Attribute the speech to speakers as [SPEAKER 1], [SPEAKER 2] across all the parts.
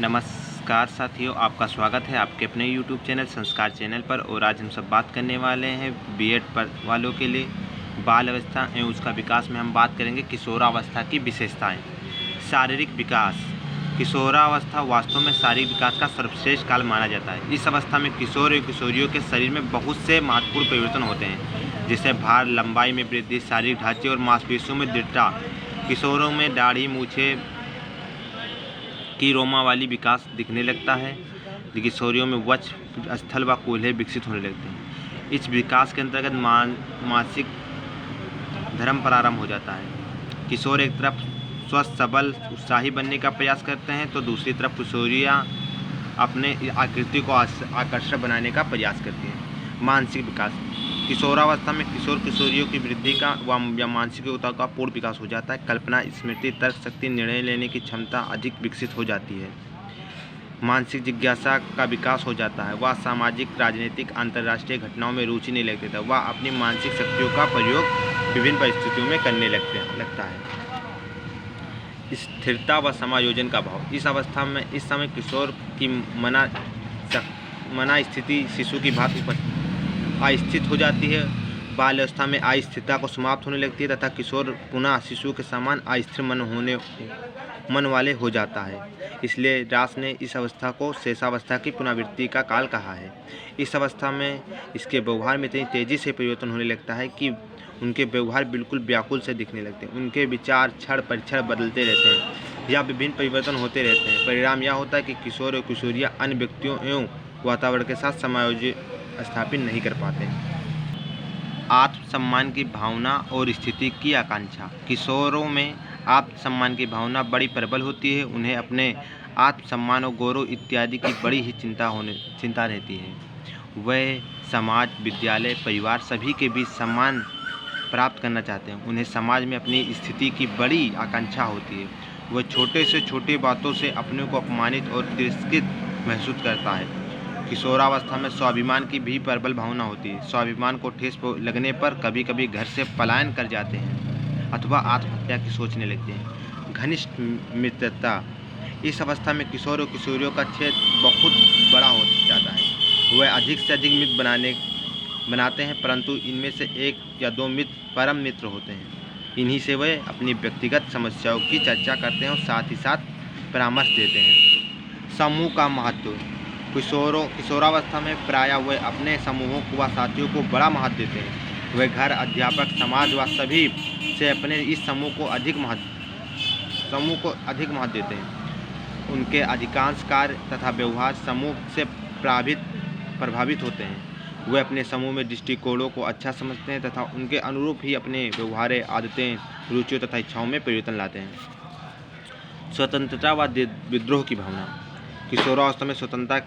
[SPEAKER 1] नमस्कार साथियों, आपका स्वागत है आपके अपने YouTube चैनल संस्कार चैनल पर। और आज हम सब बात करने वाले हैं बीएड पर वालों के लिए बाल अवस्था एवं उसका विकास में हम बात करेंगे किशोरावस्था की विशेषताएं। शारीरिक विकास। किशोरावस्था वास्तव में शारीरिक विकास का सर्वश्रेष्ठ काल माना जाता है। इस अवस्था में किशोर एवं किशोरियों के शरीर में बहुत से महत्वपूर्ण परिवर्तन होते हैं, जैसे भार, लंबाई में वृद्धि, शारीरिक ढांचे और मांसपेशियों में दृढ़ता। किशोरों में दाढ़ी, मूछें की रोमावली विकास दिखने लगता है। किशोरियों में वक्ष, स्थल व कूल्हे विकसित होने लगते हैं। इस विकास के अंतर्गत मानसिक धर्म प्रारंभ हो जाता है। किशोर एक तरफ स्वस्थ, सबल, उत्साही बनने का प्रयास करते हैं, तो दूसरी तरफ किशोरियाँ अपने आकृति को आकर्षक बनाने का प्रयास करती हैं। मानसिक विकास। किशोरावस्था में किशोर किशोरियों की वृद्धि का व मानसिक योग्यता का पूर्ण विकास हो जाता है। कल्पना, स्मृति, तर्क शक्ति, निर्णय लेने की क्षमता अधिक विकसित हो जाती है। मानसिक जिज्ञासा का विकास हो जाता है। वह सामाजिक, राजनीतिक, अंतर्राष्ट्रीय घटनाओं में रुचि नहीं लगती था। वह अपनी मानसिक शक्तियों का प्रयोग विभिन्न परिस्थितियों में करने लगता है। स्थिरता व समायोजन का भाव। इस अवस्था में इस समय किशोर की मना स्थिति शिशु की भांति अस्थिर हो जाती है। बाल अवस्था में अस्थिरता को समाप्त होने लगती है तथा किशोर पुनः शिशु के समान अस्थिर मन वाले हो जाता है। इसलिए रास ने इस अवस्था को शेषावस्था की पुनरावृत्ति का काल कहा है। इस अवस्था में इसके व्यवहार में इतनी तेजी से परिवर्तन होने लगता है कि उनके व्यवहार बिल्कुल व्याकुल से दिखने लगते हैं। उनके विचार क्षण पर क्षण बदलते रहते हैं या विभिन्न परिवर्तन होते रहते हैं। परिणाम यह होता है कि किशोर और किशोरियाँ अन्य व्यक्तियों एवं वातावरण के साथ समायोजित स्थापित नहीं कर पाते। आत्मसम्मान की भावना और स्थिति की आकांक्षा। किशोरों में आत्मसम्मान की भावना बड़ी प्रबल होती है। उन्हें अपने आत्मसम्मान और गौरव इत्यादि की बड़ी ही चिंता रहती है। वह समाज, विद्यालय, परिवार सभी के बीच सम्मान प्राप्त करना चाहते हैं। उन्हें समाज में अपनी स्थिति की बड़ी आकांक्षा होती है। वह छोटे से छोटे बातों से अपने को अपमानित और तिरस्कृत महसूस करता है। किशोरावस्था में स्वाभिमान की भी प्रबल भावना होती है। स्वाभिमान को ठेस लगने पर कभी कभी घर से पलायन कर जाते हैं अथवा आत्महत्या की सोचने लगते हैं। घनिष्ठ मित्रता। इस अवस्था में किशोर और किशोरियों का क्षेत्र बहुत बड़ा हो जाता है। वह अधिक से अधिक मित्र बनाते हैं, परंतु इनमें से एक या दो मित्र परम मित्र होते हैं। इन्हीं से वे अपनी व्यक्तिगत समस्याओं की चर्चा करते हैं और साथ ही साथ परामर्श देते हैं। समूह का महत्व। किशोरावस्था में प्रायः वे अपने समूहों व साथियों को बड़ा महत्व देते हैं। वे घर, अध्यापक, समाज व सभी से अपने इस समूह को अधिक महत्व देते हैं। उनके अधिकांश कार्य तथा व्यवहार समूह से प्रभावित होते हैं। वे अपने समूह में दृष्टिकोणों को अच्छा समझते हैं तथा उनके अनुरूप ही अपने व्यवहार, आदतें, रुचियों तथा इच्छाओं में परिवर्तन लाते हैं। स्वतंत्रता व विद्रोह की भावना। किशोरावस्था में स्वतंत्रता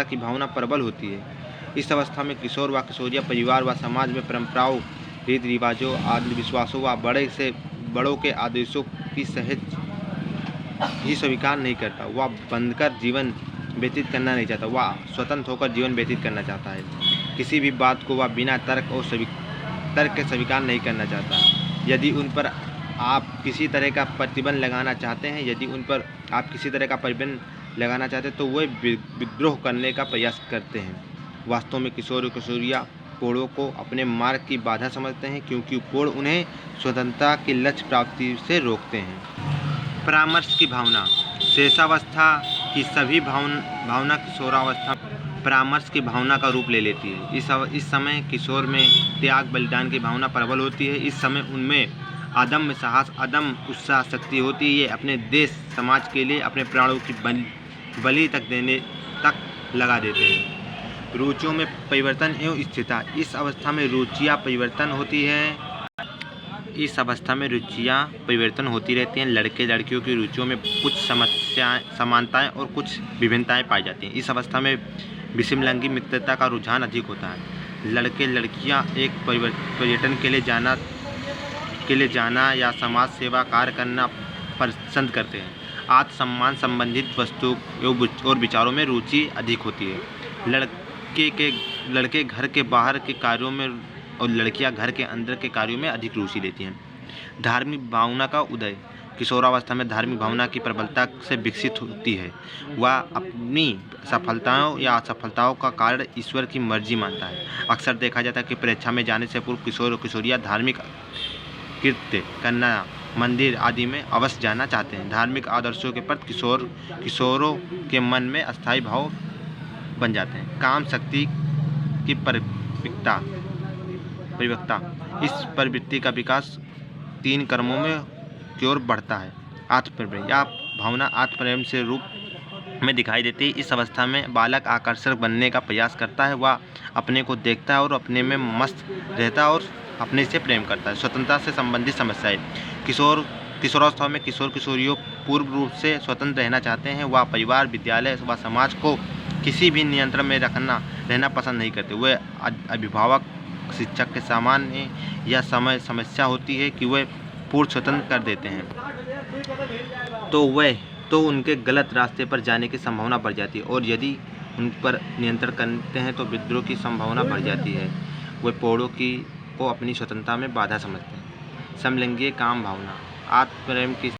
[SPEAKER 1] की भावना प्रबल होती है। इस अवस्था में किशोर व किशोरियाँ परिवार व समाज में परंपराओं, रीति रिवाजों, आदत विश्वासों व बड़ों के आदेशों की सहज ही स्वीकार नहीं करता। वह बंधकर जीवन व्यतीत करना नहीं चाहता। वह स्वतंत्र होकर जीवन व्यतीत करना चाहता है। किसी भी बात को वह बिना तर्क के स्वीकार नहीं करना चाहता। यदि उन पर आप किसी तरह का प्रतिबंध लगाना चाहते हैं तो वे विद्रोह करने का प्रयास करते हैं। वास्तव में किशोर और किशोरियाँ कोड़ों को अपने मार्ग की बाधा समझते हैं, क्योंकि कोड़ उन्हें स्वतंत्रता की लक्ष्य प्राप्ति से रोकते हैं। परामर्श की भावना। शेषावस्था की सभी भावना किशोरावस्था परामर्श की भावना का रूप ले लेती है। इस समय किशोर में त्याग, बलिदान की भावना प्रबल होती है। इस समय उनमें अदम्य साहस, अदम्य उत्साह शक्ति होती है। ये अपने देश, समाज के लिए अपने प्राणों की बलि तक लगा देते हैं। रुचियों में परिवर्तन एवं स्थिरता। इस अवस्था में रुचियाँ परिवर्तन होती रहती हैं। लड़के लड़कियों की रुचियों में कुछ समानताएं और कुछ विभिन्नताएं पाई जाती हैं। इस अवस्था में विषमलिंगी मित्रता का रुझान अधिक होता है। लड़के लड़कियां एक पर्यटन के लिए जाना या समाज सेवा कार्य करना पसंद करते हैं। आत्मसम्मान संबंधित वस्तुओं और विचारों में रुचि अधिक होती है। लड़के घर के बाहर के कार्यों में और लड़कियां घर के अंदर के कार्यों में अधिक रुचि लेती हैं। धार्मिक भावना का उदय। किशोरावस्था में धार्मिक भावना की प्रबलता से विकसित होती है। वह अपनी सफलताओं या असफलताओं का कारण ईश्वर की मर्जी मानता है। अक्सर देखा जाता है कि परीक्षा में जाने से पूर्व किशोर और किशोरियाँ धार्मिक कृत्य करना, मंदिर आदि में अवश्य जाना चाहते हैं। धार्मिक आदर्शों के प्रति किशोरों के मन में अस्थायी भाव बन जाते हैं। काम शक्ति की परिपक्वता, इस प्रवृत्ति का विकास 3 कर्मों में की ओर बढ़ता है। आत्मप्रेम, यह भावना आत्मप्रेम से रूप में दिखाई देती है। इस अवस्था में बालक आकर्षक बनने का प्रयास करता है। वह अपने को देखता है और अपने में मस्त रहता है और अपने से प्रेम करता है। स्वतंत्रता से संबंधित समस्याएं, किशोरावस्था में किशोर किशोरियों पूर्ण रूप से स्वतंत्र रहना चाहते हैं। वह परिवार, विद्यालय व समाज को किसी भी नियंत्रण में रहना पसंद नहीं करते। वे अभिभावक, शिक्षक के सामान्य यह समस्या होती है कि वे पूर्ण स्वतंत्र कर देते हैं तो उनके गलत रास्ते पर जाने की संभावना बढ़ जाती है, और यदि उन पर नियंत्रण करते हैं तो विद्रोह की संभावना बढ़ जाती है। वे पौड़ों को अपनी स्वतंत्रता में बाधा समझते हैं। समलिंगी काम भावना, आत्मप्रेम की